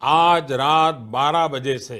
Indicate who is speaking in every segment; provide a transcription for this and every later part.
Speaker 1: आज रात 12 बजे से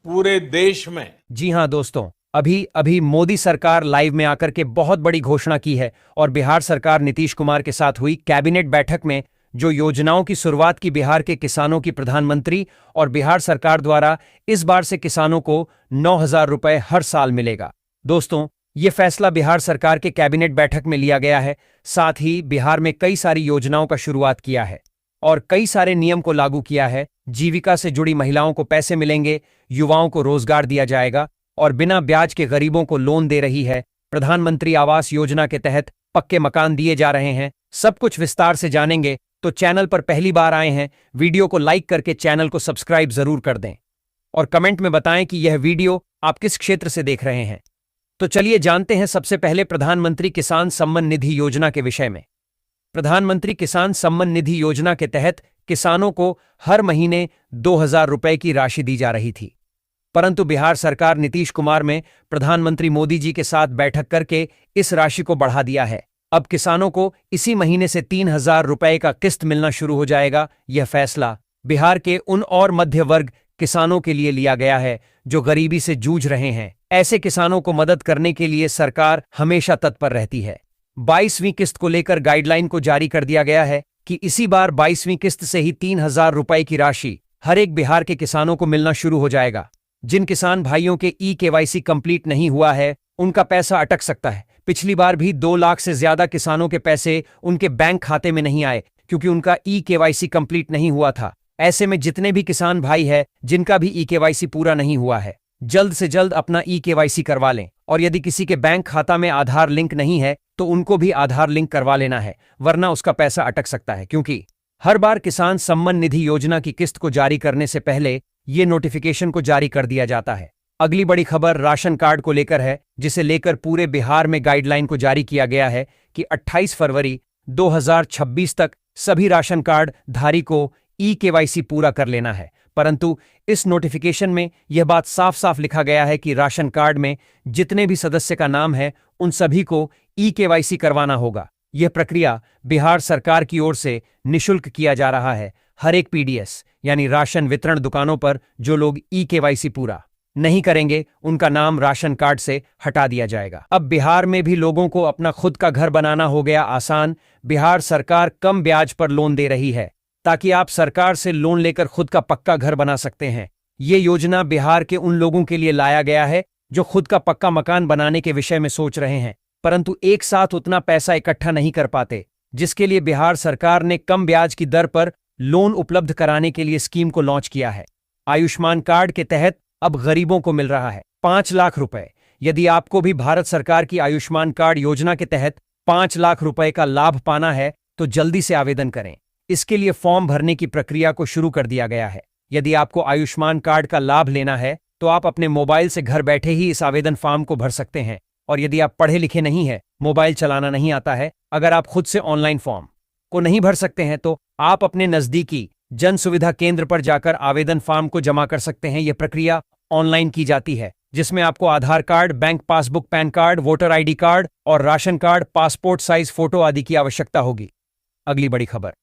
Speaker 1: पूरे देश में।
Speaker 2: जी हां दोस्तों, अभी अभी मोदी सरकार लाइव में आकर के बहुत बड़ी घोषणा की है और बिहार सरकार नीतीश कुमार के साथ हुई कैबिनेट बैठक में जो योजनाओं की शुरुआत की बिहार के किसानों की प्रधानमंत्री और बिहार सरकार द्वारा इस बार से किसानों को 9,000 रुपए हर साल मिलेगा। दोस्तों, ये फैसला बिहार सरकार के कैबिनेट बैठक में लिया गया है। साथ ही बिहार में कई सारी योजनाओं का शुरुआत किया है और कई सारे नियम को लागू किया है। जीविका से जुड़ी महिलाओं को पैसे मिलेंगे, युवाओं को रोजगार दिया जाएगा और बिना ब्याज के गरीबों को लोन दे रही है। प्रधानमंत्री आवास योजना के तहत पक्के मकान दिए जा रहे हैं। सब कुछ विस्तार से जानेंगे, तो चैनल पर पहली बार आए हैं, वीडियो को लाइक करके चैनल को सब्सक्राइब जरूर कर दें और कमेंट में बताएं कि यह वीडियो आप किस क्षेत्र से देख रहे हैं। तो चलिए जानते हैं सबसे पहले प्रधानमंत्री किसान सम्मान निधि योजना के विषय में। प्रधानमंत्री किसान सम्मान निधि योजना के तहत किसानों को हर महीने 2,000 रुपए की राशि दी जा रही थी, परंतु बिहार सरकार नीतीश कुमार में प्रधानमंत्री मोदी जी के साथ बैठक करके इस राशि को बढ़ा दिया है। अब किसानों को इसी महीने से 3,000 रुपए का किस्त मिलना शुरू हो जाएगा। यह फैसला बिहार के उन और मध्य वर्ग किसानों के लिए लिया गया है जो गरीबी से जूझ रहे हैं। ऐसे किसानों को मदद करने के लिए सरकार हमेशा तत्पर रहती है। 22वीं किस्त को लेकर गाइडलाइन को जारी कर दिया गया है कि इसी बार 22वीं किस्त से ही 3,000 रुपए की राशि हर एक बिहार के किसानों को मिलना शुरू हो जाएगा। जिन किसान भाइयों के KYC कंप्लीट नहीं हुआ है, उनका पैसा अटक सकता है। पिछली बार भी 2 लाख से ज्यादा किसानों के पैसे उनके बैंक खाते में नहीं आए क्योंकि उनका KYC कंप्लीट नहीं हुआ था। ऐसे में जितने भी किसान भाई हैं जिनका भी KYC पूरा नहीं हुआ है, जल्द से जल्द अपना KYC करवा लें और यदि किसी के बैंक खाता में आधार लिंक नहीं है तो उनको भी आधार लिंक करवा लेना है, वरना उसका पैसा अटक सकता है। क्योंकि हर बार किसान सम्मान निधि योजना की किस्त को जारी करने से पहले ये नोटिफिकेशन को जारी कर दिया जाता है। अगली बड़ी खबर राशन कार्ड को लेकर है, जिसे लेकर पूरे बिहार में गाइडलाइन को जारी किया गया है कि 28 फरवरी 2026 तक सभी राशन कार्ड धारी को KYC पूरा कर लेना है। परंतु इस नोटिफिकेशन में यह बात साफ साफ लिखा गया है कि राशन कार्ड में जितने भी सदस्य का नाम है उन सभी को KYC करवाना होगा। यह प्रक्रिया बिहार सरकार की ओर से निःशुल्क किया जा रहा है। हर एक PDS यानी राशन वितरण दुकानों पर जो लोग KYC पूरा नहीं करेंगे उनका नाम राशन कार्ड से हटा दिया जाएगा। अब बिहार में भी लोगों को अपना खुद का घर बनाना हो गया आसान। बिहार सरकार कम ब्याज पर लोन दे रही है ताकि आप सरकार से लोन लेकर खुद का पक्का घर बना सकते हैं। ये योजना बिहार के उन लोगों के लिए लाया गया है जो खुद का पक्का मकान बनाने के विषय में सोच रहे हैं, परंतु एक साथ उतना पैसा इकट्ठा नहीं कर पाते, जिसके लिए बिहार सरकार ने कम ब्याज की दर पर लोन उपलब्ध कराने के लिए स्कीम को लॉन्च किया है। आयुष्मान कार्ड के तहत अब गरीबों को मिल रहा है 5 लाख रुपए। यदि आपको भी भारत सरकार की आयुष्मान कार्ड योजना के तहत 5 लाख रुपए का लाभ पाना है तो जल्दी से आवेदन करें। इसके लिए फॉर्म भरने की प्रक्रिया को शुरू कर दिया गया है। यदि आपको आयुष्मान कार्ड का लाभ लेना है तो आप अपने मोबाइल से घर बैठे ही इस आवेदन फॉर्म को भर सकते हैं। और यदि आप पढ़े लिखे नहीं हैं, मोबाइल चलाना नहीं आता है, अगर आप खुद से ऑनलाइन फॉर्म को नहीं भर सकते हैं तो आप अपने नजदीकी जन सुविधा केंद्र पर जाकर आवेदन फॉर्म को जमा कर सकते हैं। यह प्रक्रिया ऑनलाइन की जाती है, जिसमें आपको Aadhaar card, bank passbook, PAN card, voter ID card और ration card, passport size photo आदि की आवश्यकता होगी। अगली बड़ी खबर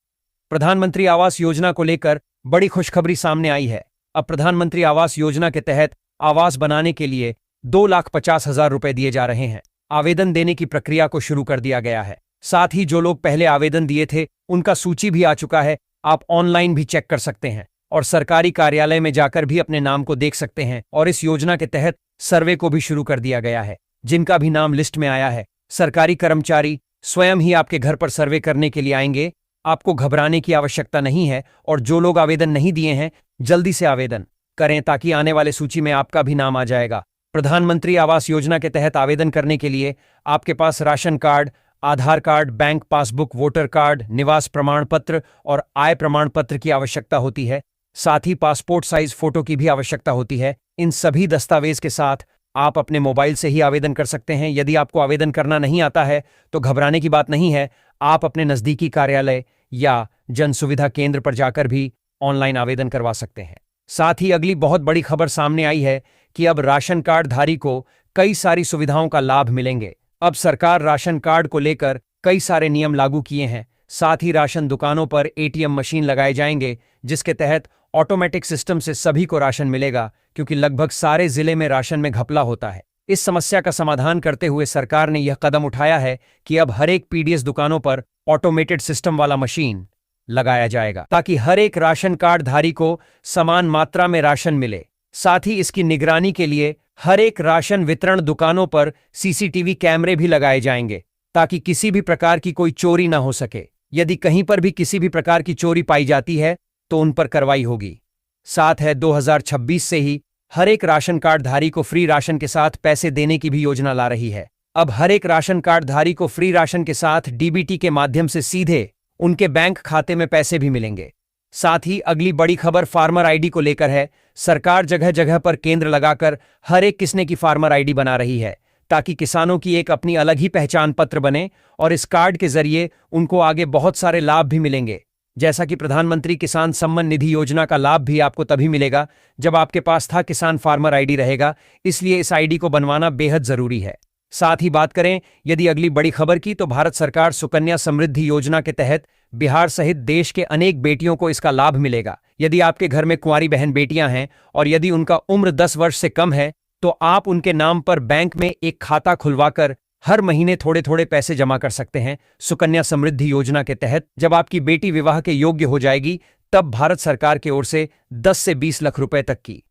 Speaker 2: प्रधानमंत्री आवास योजना को लेकर बड़ी खुशखबरी सामने आई है। अब प्रधानमंत्री आवास योजना के तहत आवास बनाने के लिए 2,50,000 रुपए दिए जा रहे हैं। आवेदन देने की प्रक्रिया को शुरू कर दिया गया है। साथ ही जो लोग पहले आवेदन दिए थे उनका सूची भी आ चुका है। आप ऑनलाइन भी चेक कर सकते हैं और सरकारी कार्यालय में जाकर भी अपने नाम को देख सकते हैं। और इस योजना के तहत सर्वे को भी शुरू कर दिया गया है। जिनका भी नाम लिस्ट में आया है, सरकारी कर्मचारी स्वयं ही आपके घर पर सर्वे करने के लिए आएंगे। आपको घबराने की आवश्यकता नहीं है और जो लोग आवेदन नहीं दिए हैं जल्दी से आवेदन करें ताकि आने वाले सूची में आपका भी नाम आ जाएगा। प्रधानमंत्री आवास योजना के तहत आवेदन करने के लिए आपके पास ration card, Aadhaar card, bank passbook, voter card, निवास प्रमाण पत्र और आय प्रमाण पत्र की आवश्यकता होती है। साथ ही पासपोर्ट साइज फोटो की भी आवश्यकता होती है। इन सभी दस्तावेज के साथ आप अपने मोबाइल से ही आवेदन कर सकते हैं। यदि आपको आवेदन करना नहीं आता है तो घबराने की बात नहीं है। आप अपने नजदीकी कार्यालय या जन सुविधा केंद्र पर जाकर भी ऑनलाइन आवेदन करवा सकते हैं। साथ ही अगली बहुत बड़ी खबर सामने आई है कि अब राशन कार्ड धारी को कई सारी सुविधाओं का लाभ मिलेंगे। अब सरकार राशन कार्ड को लेकर कई सारे नियम लागू किए हैं। साथ ही राशन दुकानों पर एटीएम मशीन लगाए जाएंगे, जिसके तहत ऑटोमेटिक सिस्टम से सभी को राशन मिलेगा, क्योंकि लगभग सारे जिले में राशन में घपला होता है। इस समस्या का समाधान करते हुए सरकार ने यह कदम उठाया है कि अब हर एक पीडीएस दुकानों पर ऑटोमेटेड सिस्टम वाला मशीन लगाया जाएगा, ताकि हर एक राशन कार्ड धारी को समान मात्रा में राशन मिले। साथ ही इसकी निगरानी के लिए हर एक राशन वितरण दुकानों पर सीसीटीवी कैमरे भी लगाए जाएंगे, ताकि किसी भी प्रकार की कोई चोरी ना हो सके। यदि कहीं पर भी किसी भी प्रकार की चोरी पाई जाती है तो उन पर कार्रवाई होगी। साथ है 2026 से ही हर एक राशन कार्ड धारी को फ्री राशन के साथ पैसे देने की भी योजना ला रही है। अब हर एक राशन कार्ड धारी को फ्री राशन के साथ डीबीटी के माध्यम से सीधे उनके बैंक खाते में पैसे भी मिलेंगे। साथ ही अगली बड़ी खबर फार्मर आईडी को लेकर है। सरकार जगह जगह पर केंद्र लगाकर हर एक किस्ने की फार्मर आईडी बना रही है, ताकि किसानों की एक अपनी अलग ही पहचान पत्र बने और इस कार्ड के जरिए उनको आगे बहुत सारे लाभ भी मिलेंगे। जैसा कि प्रधानमंत्री किसान सम्मान निधि योजना का लाभ भी आपको तभी मिलेगा जब आपके पास था किसान फार्मर आईडी रहेगा, इसलिए इस आईडी को बनवाना बेहद जरूरी है। साथ ही बात करें यदि अगली बड़ी खबर की, तो भारत सरकार सुकन्या समृद्धि योजना के तहत बिहार सहित देश के अनेक बेटियों को इसका लाभ मिलेगा। यदि आपके घर में कुंवारी बहन बेटियां हैं और यदि उनका उम्र 10 वर्ष से कम है, तो आप उनके नाम पर बैंक में एक खाता खुलवाकर हर महीने थोड़े थोड़े पैसे जमा कर सकते हैं। सुकन्या समृद्धि योजना के तहत जब आपकी बेटी विवाह के योग्य हो जाएगी, तब भारत सरकार की ओर से 10 से 20 लाख रुपए तक की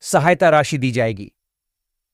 Speaker 2: सहायता राशि दी जाएगी।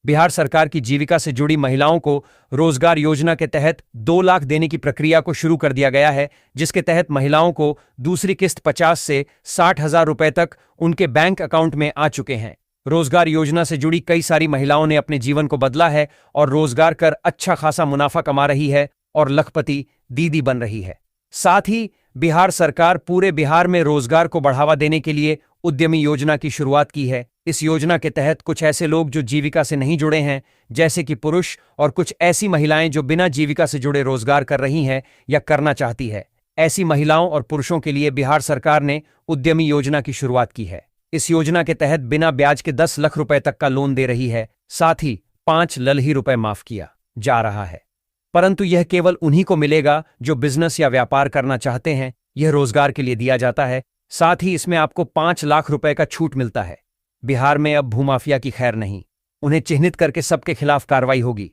Speaker 2: बिहार सरकार की जीविका से जुड़ी महिलाओं को रोजगार योजना के तहत 2 लाख देने की प्रक्रिया को शुरू कर दिया गया है, जिसके तहत महिलाओं को दूसरी किस्त 50 से 60 हजार रुपए तक उनके बैंक अकाउंट में आ चुके हैं। रोजगार योजना से जुड़ी कई सारी महिलाओं ने अपने जीवन को बदला है और रोजगार कर अच्छा खासा मुनाफा कमा रही है और लखपति दीदी बन रही है। साथ ही बिहार सरकार पूरे बिहार में रोजगार को बढ़ावा देने के लिए उद्यमी योजना की शुरुआत की है। इस योजना के तहत कुछ ऐसे लोग जो जीविका से नहीं जुड़े हैं, जैसे कि पुरुष, और कुछ ऐसी महिलाएं जो बिना जीविका से जुड़े रोजगार कर रही हैं या करना चाहती है, ऐसी महिलाओं और पुरुषों के लिए बिहार सरकार ने उद्यमी योजना की शुरुआत की है। इस योजना के तहत बिना ब्याज के 10 लाख रुपए तक का लोन दे रही है। साथ ही 5 लाख रुपए माफ किया जा रहा है, परंतु यह केवल उन्हीं को मिलेगा जो बिजनेस या व्यापार करना चाहते हैं। यह रोजगार के लिए दिया जाता है। साथ ही इसमें आपको 5 लाख रुपए का छूट मिलता है। बिहार में अब भूमाफिया की खैर नहीं, उन्हें चिन्हित करके सबके खिलाफ कार्रवाई होगी।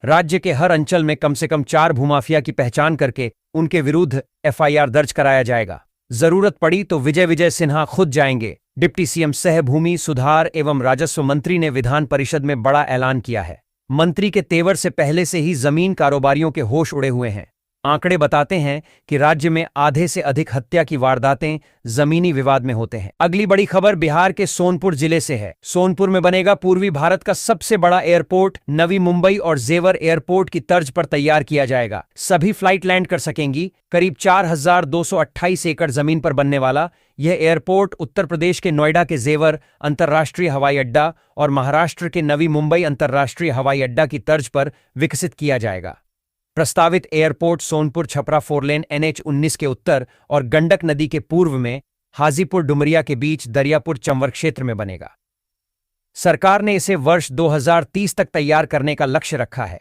Speaker 2: राज्य के हर अंचल में कम से कम 4 भूमाफिया की पहचान करके उनके विरुद्ध एफआईआर दर्ज कराया जाएगा। जरूरत पड़ी तो विजय सिन्हा खुद जाएंगे। डिप्टी सीएम सह भूमि सुधार एवं राजस्व मंत्री ने विधान परिषद में बड़ा ऐलान किया है। मंत्री के तेवर से पहले से ही जमीन कारोबारियों के होश उड़े हुए हैं। आंकड़े बताते हैं कि राज्य में आधे से अधिक हत्या की वारदातें जमीनी विवाद में होते हैं। अगली बड़ी खबर बिहार के सोनपुर जिले से है। सोनपुर में बनेगा पूर्वी भारत का सबसे बड़ा एयरपोर्ट। नवी मुंबई और जेवर एयरपोर्ट की तर्ज पर तैयार किया जाएगा। सभी फ्लाइट लैंड कर सकेंगी। करीब 4228 एकड़ जमीन पर बनने वाला यह एयरपोर्ट उत्तर प्रदेश के नोएडा के जेवर अंतर्राष्ट्रीय हवाई अड्डा और महाराष्ट्र के नवी मुंबई अंतर्राष्ट्रीय हवाई अड्डा की तर्ज पर विकसित किया जाएगा। प्रस्तावित एयरपोर्ट सोनपुर छपरा 4 लेन NH-19 के उत्तर और गंडक नदी के पूर्व में हाजीपुर डुमरिया के बीच दरियापुर चंवर क्षेत्र में बनेगा। सरकार ने इसे वर्ष 2030 तक तैयार करने का लक्ष्य रखा है।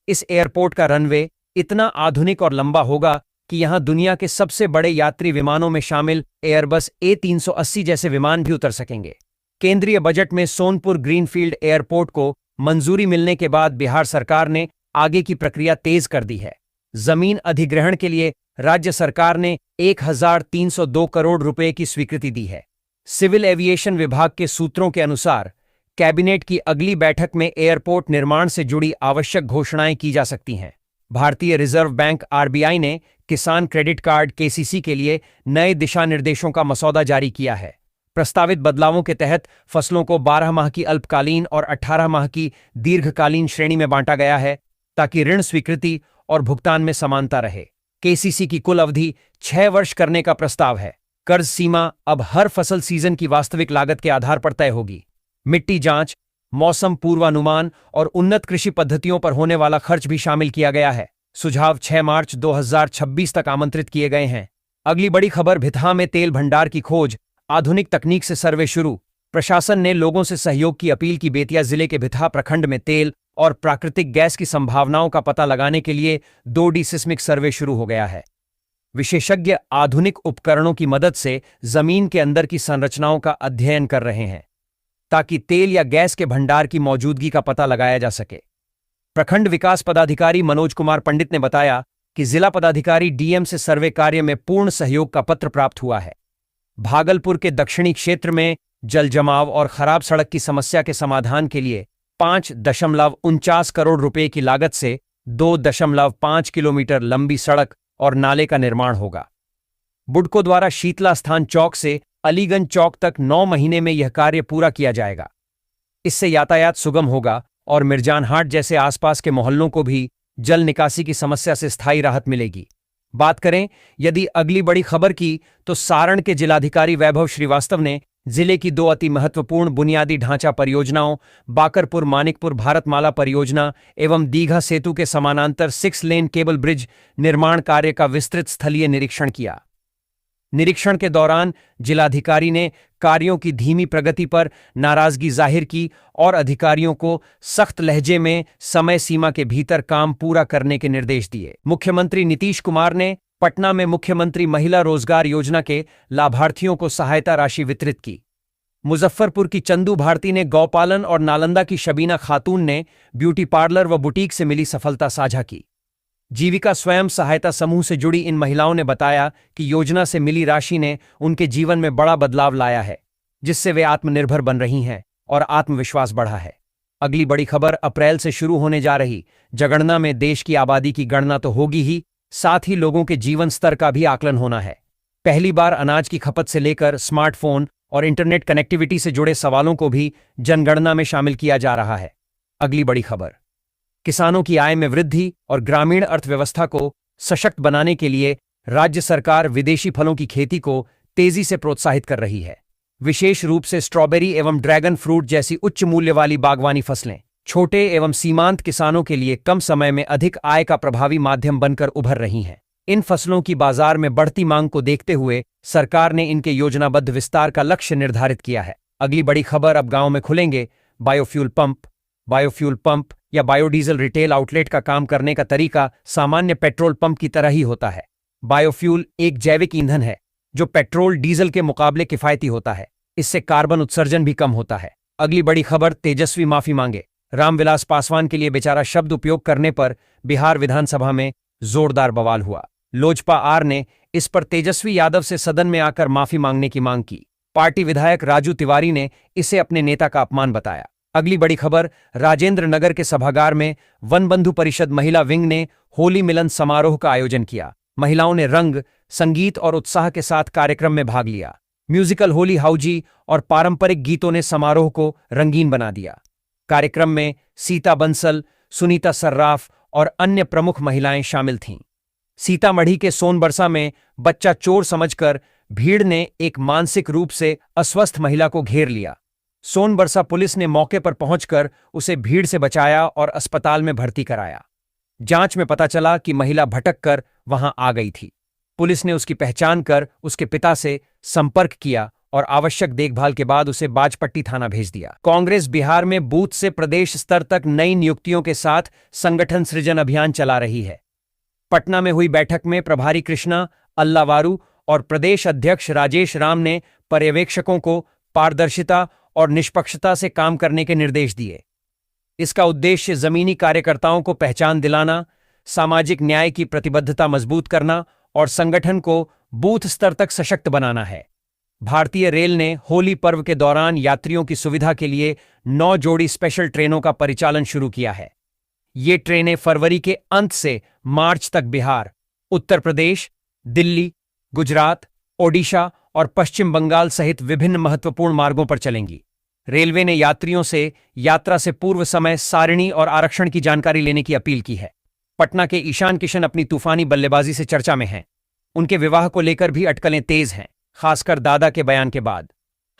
Speaker 2: इस एयरपोर्ट का रनवे इतना आधुनिक और लंबा होगा कि यहां दुनिया के सबसे बड़े यात्री विमानों में शामिल एयरबस A380 जैसे विमान भी उतर सकेंगे। केंद्रीय बजट में सोनपुर ग्रीनफील्ड एयरपोर्ट को मंजूरी मिलने के बाद बिहार सरकार ने आगे की प्रक्रिया तेज कर दी है। जमीन अधिग्रहण के लिए राज्य सरकार ने 1302 करोड़ रुपए की स्वीकृति दी है। सिविल एविएशन विभाग के सूत्रों के अनुसार कैबिनेट की अगली बैठक में एयरपोर्ट निर्माण से जुड़ी आवश्यक घोषणाएं की जा सकती हैं। भारतीय रिजर्व बैंक RBI ने किसान क्रेडिट कार्ड KCC के लिए नए दिशा निर्देशों का मसौदा जारी किया है। प्रस्तावित बदलावों के तहत फसलों को 12 माह की अल्पकालीन और 18 माह की दीर्घकालीन श्रेणी में बांटा गया है, ताकि ऋण स्वीकृति और भुगतान में समानता रहे। KCC की कुल अवधि 6 वर्ष करने का प्रस्ताव है। कर्ज सीमा अब हर फसल सीजन की वास्तविक लागत के आधार पर तय होगी। मिट्टी जांच, मौसम पूर्वानुमान और उन्नत कृषि पद्धतियों पर होने वाला खर्च भी शामिल किया गया है। सुझाव 6 मार्च 2026 तक आमंत्रित किए गए हैं। अगली बड़ी खबर भितहा में तेल भंडार की खोज, आधुनिक तकनीक से सर्वे शुरू। प्रशासन ने लोगों से सहयोग की अपील की। बेतिया जिले के भितहा प्रखंड में तेल और प्राकृतिक गैस की संभावनाओं का पता लगाने के लिए 2D सिस्मिक सर्वे शुरू हो गया है। विशेषज्ञ आधुनिक उपकरणों की मदद से जमीन के अंदर की संरचनाओं का अध्ययन कर रहे हैं ताकि तेल या गैस के भंडार की मौजूदगी का पता लगाया जा सके। प्रखंड विकास पदाधिकारी मनोज कुमार पंडित ने बताया कि जिला पदाधिकारी डीएम से सर्वे कार्य में पूर्ण सहयोग का पत्र प्राप्त हुआ है। भागलपुर के दक्षिणी क्षेत्र में जल जमाव और खराब सड़क की समस्या के समाधान के लिए 5.49 करोड़ रुपए की लागत से 2.5 किलोमीटर लंबी सड़क और नाले का निर्माण होगा। बुडको द्वारा शीतला स्थान चौक से अलीगंज चौक तक 9 महीने में यह कार्य पूरा किया जाएगा। इससे यातायात सुगम होगा और मिर्जानहाट जैसे आसपास के मोहल्लों को भी जल निकासी की समस्या से स्थायी राहत मिलेगी। बात करें यदि अगली बड़ी खबर की, तो सारण के जिलाधिकारी वैभव श्रीवास्तव ने जिले की 2 अति महत्वपूर्ण बुनियादी ढांचा परियोजनाओं बाकरपुर मानिकपुर भारतमाला परियोजना एवं दीघा सेतु के समानांतर 6 लेन केबल ब्रिज निर्माण कार्य का विस्तृत स्थलीय निरीक्षण किया। निरीक्षण के दौरान जिलाधिकारी ने कार्यों की धीमी प्रगति पर नाराजगी जाहिर की और अधिकारियों को सख्त लहजे में समय सीमा के भीतर काम पूरा करने के निर्देश दिए। मुख्यमंत्री नीतीश कुमार ने पटना में मुख्यमंत्री महिला रोजगार योजना के लाभार्थियों को सहायता राशि वितरित की। मुजफ्फरपुर की चंदू भारती ने गौपालन और नालंदा की शबीना खातून ने ब्यूटी पार्लर व बुटीक से मिली सफलता साझा की। जीविका स्वयं सहायता समूह से जुड़ी इन महिलाओं ने बताया कि योजना से मिली राशि ने उनके जीवन में बड़ा बदलाव लाया है, जिससे वे आत्मनिर्भर बन रही हैं और आत्मविश्वास बढ़ा है। अगली बड़ी खबर, अप्रैल से शुरू होने जा रही जनगणना में देश की आबादी की गणना तो होगी ही, साथ ही लोगों के जीवन स्तर का भी आकलन होना है। पहली बार अनाज की खपत से लेकर स्मार्टफोन और इंटरनेट कनेक्टिविटी से जुड़े सवालों को भी जनगणना में शामिल किया जा रहा है। अगली बड़ी खबर, किसानों की आय में वृद्धि और ग्रामीण अर्थव्यवस्था को सशक्त बनाने के लिए राज्य सरकार विदेशी फलों की खेती को तेजी से प्रोत्साहित कर रही है। विशेष रूप से स्ट्रॉबेरी एवं ड्रैगन फ्रूट जैसी उच्च मूल्य वाली बागवानी फसलें छोटे एवं सीमांत किसानों के लिए कम समय में अधिक आय का प्रभावी माध्यम बनकर उभर रही हैं। इन फसलों की बाजार में बढ़ती मांग को देखते हुए सरकार ने इनके योजनाबद्ध विस्तार का लक्ष्य निर्धारित किया है। अगली बड़ी खबर, अब गांव में खुलेंगे बायोफ्यूल पंप। बायोफ्यूल पंप या बायोडीजल रिटेल आउटलेट का काम करने का तरीका सामान्य पेट्रोल पंप की तरह ही होता है। बायोफ्यूल एक जैविक ईंधन है जो पेट्रोल डीजल के मुकाबले किफायती होता है। इससे कार्बन उत्सर्जन भी कम होता है। अगली बड़ी खबर, तेजस्वी माफी मांगे। रामविलास पासवान के लिए बेचारा शब्द उपयोग करने पर बिहार विधानसभा में जोरदार बवाल हुआ। लोजपा आर ने इस पर तेजस्वी यादव से सदन में आकर माफी मांगने की मांग की। पार्टी विधायक राजू तिवारी ने इसे अपने नेता का अपमान बताया। अगली बड़ी खबर, राजेंद्र नगर के सभागार में वन बंधु परिषद महिला विंग ने होली मिलन समारोह का आयोजन किया। महिलाओं ने रंग, संगीत और उत्साह के साथ कार्यक्रम में भाग लिया। म्यूजिकल होली हाउजी और पारंपरिक गीतों ने समारोह को रंगीन बना दिया। कार्यक्रम में सीता बंसल, सुनीता सर्राफ और अन्य प्रमुख महिलाएं शामिल थीं। सीतामढ़ी के सोनबरसा में बच्चा चोर समझकर भीड़ ने एक मानसिक रूप से अस्वस्थ महिला को घेर लिया। सोनबरसा पुलिस ने मौके पर पहुंचकर उसे भीड़ से बचाया और अस्पताल में भर्ती कराया। जांच में पता चला कि महिला भटक कर वहां आ गई थी। पुलिस ने उसकी पहचान कर उसके पिता से संपर्क किया और आवश्यक देखभाल के बाद उसे बाजपट्टी थाना भेज दिया। कांग्रेस बिहार में बूथ से प्रदेश स्तर तक नई नियुक्तियों के साथ संगठन सृजन अभियान चला रही है। पटना में हुई बैठक में प्रभारी कृष्णा अल्लावारू और प्रदेश अध्यक्ष राजेश राम ने पर्यवेक्षकों को पारदर्शिता और निष्पक्षता से काम करने के निर्देश दिए। इसका उद्देश्य जमीनी कार्यकर्ताओं को पहचान दिलाना, सामाजिक न्याय की प्रतिबद्धता मजबूत करना और संगठन को बूथ स्तर तक सशक्त बनाना है। भारतीय रेल ने होली पर्व के दौरान यात्रियों की सुविधा के लिए 9 जोड़ी स्पेशल ट्रेनों का परिचालन शुरू किया है। ये ट्रेनें फरवरी के अंत से मार्च तक बिहार, उत्तर प्रदेश, दिल्ली, गुजरात, ओडिशा और पश्चिम बंगाल सहित विभिन्न महत्वपूर्ण मार्गों पर चलेंगी। रेलवे ने यात्रियों से यात्रा से पूर्व समय सारिणी और आरक्षण की जानकारी लेने की अपील की है। पटना के ईशान किशन अपनी तूफानी बल्लेबाजी से चर्चा में हैं। उनके विवाह को लेकर भी अटकलें तेज हैं, खासकर दादा के बयान के बाद।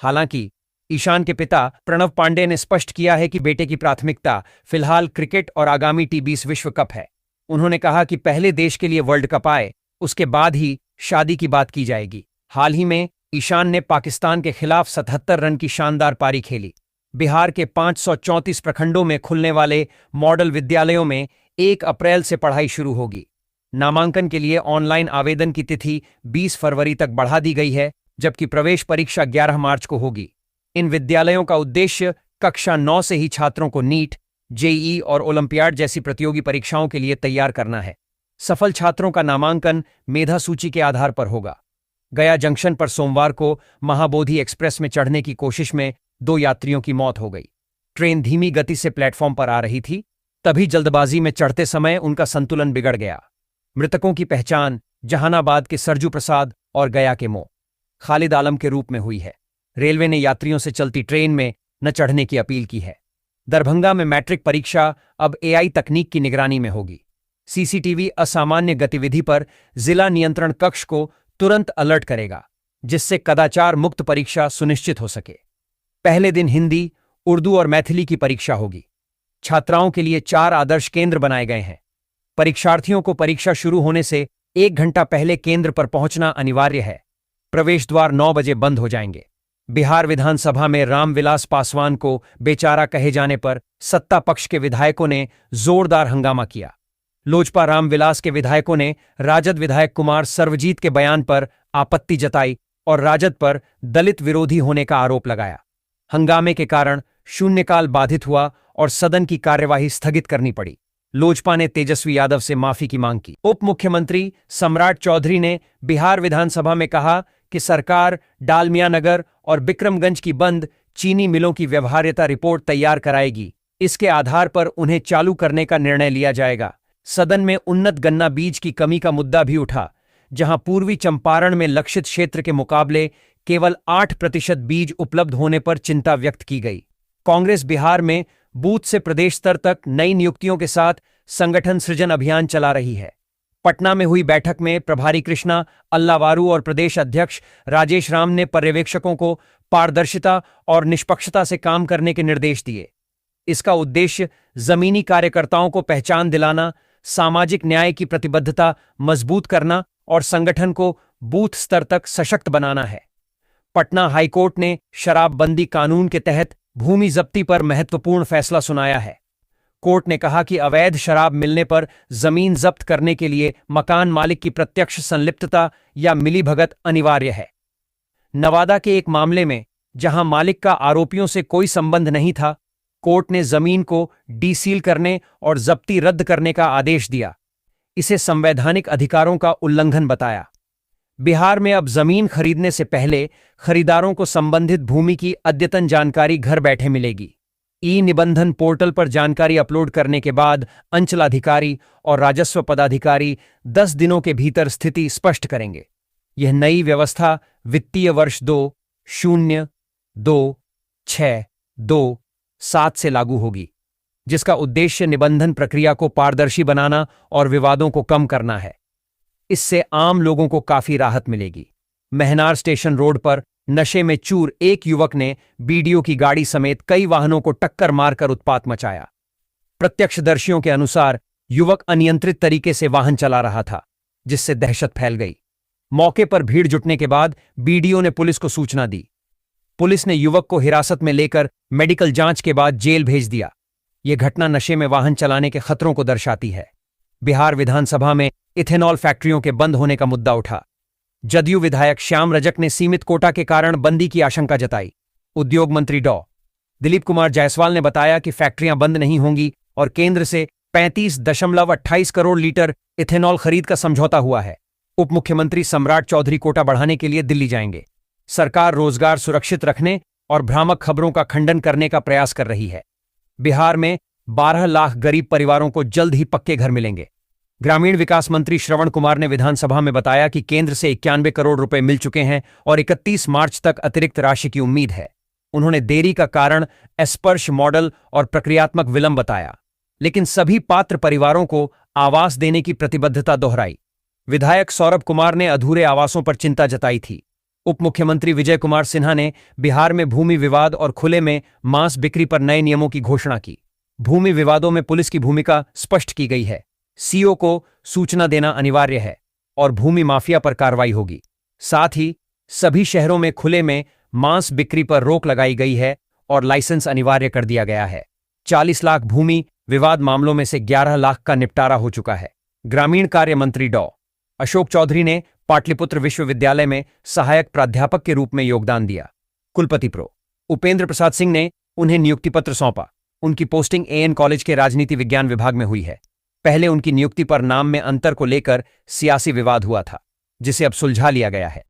Speaker 2: हालांकि ईशान के पिता प्रणव पांडे ने स्पष्ट किया है कि बेटे की प्राथमिकता फिलहाल क्रिकेट और आगामी T20 विश्व कप है। उन्होंने कहा कि पहले देश के लिए वर्ल्ड कप आए, उसके बाद ही शादी की बात की जाएगी। हाल ही में ईशान ने पाकिस्तान के खिलाफ 77 रन की शानदार पारी खेली। बिहार के 534 प्रखंडों में खुलने वाले मॉडल विद्यालयों में 1 अप्रैल से पढ़ाई शुरू होगी। नामांकन के लिए ऑनलाइन आवेदन की तिथि 20 फरवरी तक बढ़ा दी गई है, जबकि प्रवेश परीक्षा 11 मार्च को होगी। इन विद्यालयों का उद्देश्य कक्षा 9 से ही छात्रों को नीट, जेईई और ओलंपियाड जैसी प्रतियोगी परीक्षाओं के लिए तैयार करना है। सफल छात्रों का नामांकन मेधा सूची के आधार पर होगा। गया जंक्शन पर सोमवार को महाबोधि एक्सप्रेस में चढ़ने की कोशिश में 2 यात्रियों की मौत हो गई। ट्रेन धीमी गति से प्लेटफॉर्म पर आ रही थी, तभी जल्दबाजी में चढ़ते समय उनका संतुलन बिगड़ गया। मृतकों की पहचान जहानाबाद के सरजू प्रसाद और गया के खालिद आलम के रूप में हुई है। रेलवे ने यात्रियों से चलती ट्रेन में न चढ़ने की अपील की है। दरभंगा में मैट्रिक परीक्षा अब एआई तकनीक की निगरानी में होगी। सीसीटीवी असामान्य गतिविधि पर जिला नियंत्रण कक्ष को तुरंत अलर्ट करेगा, जिससे कदाचार मुक्त परीक्षा सुनिश्चित हो सके। पहले दिन हिंदी, उर्दू और मैथिली की परीक्षा होगी। छात्राओं के लिए 4 आदर्श केंद्र बनाए गए हैं। परीक्षार्थियों को परीक्षा शुरू होने से 1 घंटा पहले केंद्र पर पहुंचना अनिवार्य है। प्रवेश द्वार 9 बजे बंद हो जाएंगे। बिहार विधानसभा में रामविलास पासवान को बेचारा कहे जाने पर सत्ता पक्ष के विधायकों ने जोरदार हंगामा किया। लोजपा रामविलास के विधायकों ने राजद विधायक कुमार सर्वजीत के बयान पर आपत्ति जताई और राजद पर दलित विरोधी होने का आरोप लगाया। हंगामे के कारण शून्यकाल बाधित हुआ और सदन की कार्यवाही स्थगित करनी पड़ी। लोजपा ने तेजस्वी यादव से माफी की मांग की। उप मुख्यमंत्री सम्राट चौधरी ने बिहार विधानसभा में कहा कि सरकार डालमिया नगर और बिक्रमगंज की बंद चीनी मिलों की व्यवहार्यता रिपोर्ट तैयार कराएगी। इसके आधार पर उन्हें चालू करने का निर्णय लिया जाएगा। सदन में उन्नत गन्ना बीज की कमी का मुद्दा भी उठा, जहां पूर्वी चंपारण में लक्षित क्षेत्र के मुकाबले केवल 8% बीज उपलब्ध होने पर चिंता व्यक्त की गई। कांग्रेस बिहार में बूथ से प्रदेश स्तर तक नई नियुक्तियों के साथ संगठन सृजन अभियान चला रही है। पटना में हुई बैठक में प्रभारी कृष्णा अल्लावारू और प्रदेश अध्यक्ष राजेश राम ने पर्यवेक्षकों को पारदर्शिता और निष्पक्षता से काम करने के निर्देश दिए। इसका उद्देश्य जमीनी कार्यकर्ताओं को पहचान दिलाना, सामाजिक न्याय की प्रतिबद्धता मजबूत करना और संगठन को बूथ स्तर तक सशक्त बनाना है। पटना हाईकोर्ट ने शराबबंदी कानून के तहत भूमि जब्ती पर महत्वपूर्ण फैसला सुनाया है। कोर्ट ने कहा कि अवैध शराब मिलने पर जमीन जब्त करने के लिए मकान मालिक की प्रत्यक्ष संलिप्तता या मिलीभगत अनिवार्य है। नवादा के एक मामले में, जहां मालिक का आरोपियों से कोई संबंध नहीं था, कोर्ट ने जमीन को डीसील करने और जब्ती रद्द करने का आदेश दिया। इसे संवैधानिक अधिकारों का उल्लंघन बताया। बिहार में अब जमीन खरीदने से पहले खरीदारों को संबंधित भूमि की अद्यतन जानकारी घर बैठे मिलेगी। ई निबंधन पोर्टल पर जानकारी अपलोड करने के बाद अंचलाधिकारी और राजस्व पदाधिकारी 10 दिनों के भीतर स्थिति स्पष्ट करेंगे। यह नई व्यवस्था वित्तीय वर्ष 2026-27 से लागू होगी, जिसका उद्देश्य निबंधन प्रक्रिया को पारदर्शी बनाना और विवादों को कम करना है। इससे आम लोगों को काफी राहत मिलेगी। महनार स्टेशन रोड पर नशे में चूर एक युवक ने बीडीओ की गाड़ी समेत कई वाहनों को टक्कर मारकर उत्पात मचाया। प्रत्यक्षदर्शियों के अनुसार युवक अनियंत्रित तरीके से वाहन चला रहा था, जिससे दहशत फैल गई। मौके पर भीड़ जुटने के बाद बीडीओ ने पुलिस को सूचना दी। पुलिस ने युवक को हिरासत में लेकर मेडिकल जांच के बाद जेल भेज दिया। यह घटना नशे में वाहन चलाने के खतरों को दर्शाती है। बिहार विधानसभा में इथेनॉल फैक्ट्रियों के बंद होने का मुद्दा उठा। जदयू विधायक श्याम रजक ने सीमित कोटा के कारण बंदी की आशंका जताई। उद्योग मंत्री डॉ. दिलीप कुमार जायसवाल ने बताया कि फैक्ट्रियां बंद नहीं होंगी और केंद्र से 35.28 करोड़ लीटर इथेनॉल खरीद का समझौता हुआ है। उप मुख्यमंत्री सम्राट चौधरी कोटा बढ़ाने के लिए दिल्ली जाएंगे। सरकार रोजगार सुरक्षित रखने और भ्रामक खबरों का खंडन करने का प्रयास कर रही है। बिहार में 12 लाख गरीब परिवारों को जल्द ही पक्के घर मिलेंगे। ग्रामीण विकास मंत्री श्रवण कुमार ने विधानसभा में बताया कि केंद्र से 91 करोड़ रुपए मिल चुके हैं और 31 मार्च तक अतिरिक्त राशि की उम्मीद है। उन्होंने देरी का कारण स्पर्श मॉडल और प्रक्रियात्मक विलंब बताया, लेकिन सभी पात्र परिवारों को आवास देने की प्रतिबद्धता दोहराई। विधायक सौरभ कुमार ने अधूरे आवासों पर चिंता जताई थी। उप मुख्यमंत्री विजय कुमार सिन्हा ने बिहार में भूमि विवाद और खुले में मांस बिक्री पर नए नियमों की घोषणा की। भूमि विवादों में पुलिस की भूमिका स्पष्ट की गई है। सीओ को सूचना देना अनिवार्य है और भूमि माफिया पर कार्रवाई होगी। साथ ही सभी शहरों में खुले में मांस बिक्री पर रोक लगाई गई है और लाइसेंस अनिवार्य कर दिया गया है। 40 लाख भूमि विवाद मामलों में से 11 लाख का निपटारा हो चुका है। ग्रामीण कार्य मंत्री डॉ अशोक चौधरी ने पाटलिपुत्र विश्वविद्यालय में सहायक प्राध्यापक के रूप में योगदान दिया। कुलपति प्रो उपेंद्र प्रसाद सिंह ने उन्हें नियुक्ति पत्र सौंपा। उनकी पोस्टिंग एएन कॉलेज के राजनीति विज्ञान विभाग में हुई है। पहले उनकी नियुक्ति पर नाम में अंतर को लेकर सियासी विवाद हुआ था, जिसे अब सुलझा लिया गया है।